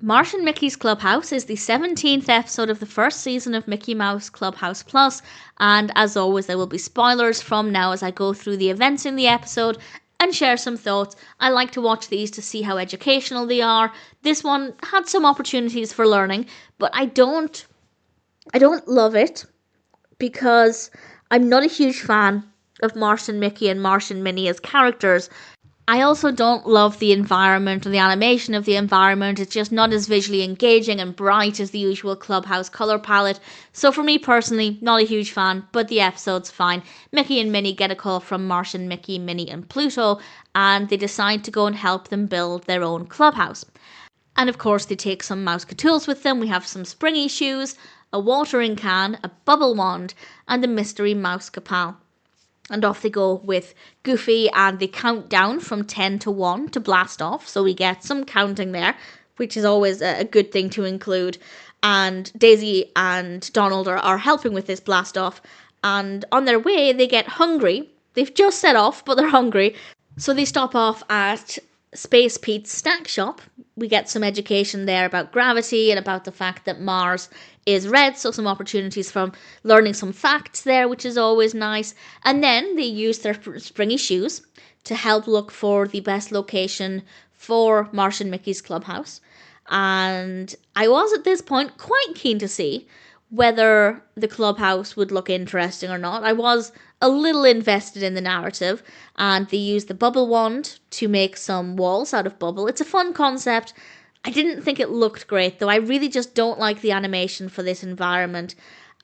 Martian Mickey's Clubhouse is the 17th episode of the first season of Mickey Mouse Clubhouse Plus, and as always there will be spoilers from now as I go through the events in the episode and share some thoughts. I like to watch these to see how educational they are. This one had some opportunities for learning, but I don't love it because I'm not a huge fan of Martian Mickey and Martian Minnie as characters. I also don't love the environment or the animation of the environment. It's just not as visually engaging and bright as the usual Clubhouse colour palette. So for me personally, not a huge fan, but the episode's fine. Mickey and Minnie get a call from Martian Mickey, Minnie and Pluto, and they decide to go and help them build their own clubhouse. And of course they take some mouse tools with them. We have some springy shoes, a watering can, a bubble wand, and a mystery mouse capal. And off they go with Goofy, and they count down from 10 to 1 to blast off. So we get some counting there, which is always a good thing to include. And Daisy and Donald are helping with this blast off. And on their way, they get hungry. They've just set off, but they're hungry. So they stop off at Space Pete's snack shop. We get some education there about gravity and about the fact that Mars is red, so some opportunities from learning some facts there, which is always nice. And then they use their springy shoes to help look for the best location for Martian Mickey's clubhouse. And I was at this point quite keen to see whether the clubhouse would look interesting or not. I was a little invested in the narrative, and they used the bubble wand to make some walls out of bubble. It's a fun concept. I didn't think it looked great, though. I really just don't like the animation for this environment.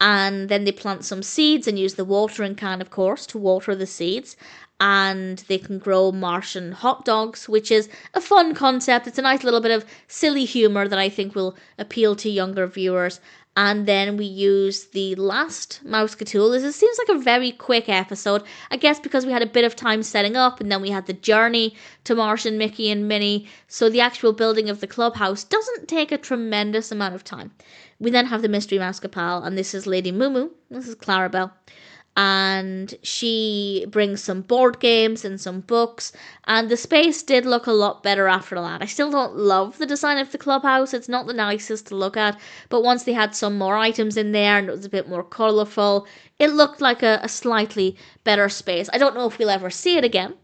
And then they plant some seeds and use the watering can, of course, to water the seeds. And they can grow Martian hot dogs, which is a fun concept. It's a nice little bit of silly humour that I think will appeal to younger viewers. And then we use the last mouse tool. This seems like a very quick episode. I guess because we had a bit of time setting up, and then we had the journey to Martian Mickey and Minnie. So the actual building of the clubhouse doesn't take a tremendous amount of time. We then have the mystery mouse capal, and this is Lady Moo-Moo. This is Clarabelle. And she brings some board games and some books, and the space did look a lot better after that. I still don't love the design of the clubhouse. It's not the nicest to look at, but once they had some more items in there and it was a bit more colourful, it looked like a slightly better space. I don't know if we'll ever see it again.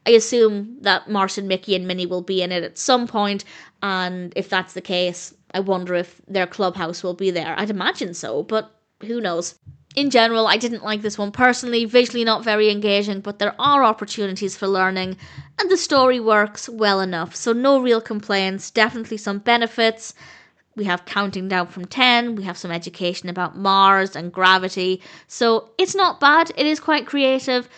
I assume that Martian Mickey and Minnie will be in it at some point, and if that's the case, I wonder if their clubhouse will be there. I'd imagine so, but who knows. In general, I didn't like this one personally, visually not very engaging, but there are opportunities for learning, and the story works well enough, so no real complaints, definitely some benefits. We have counting down from 10, we have some education about Mars and gravity, so it's not bad, it is quite creative,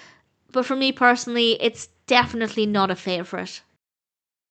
but for me personally, it's definitely not a favourite.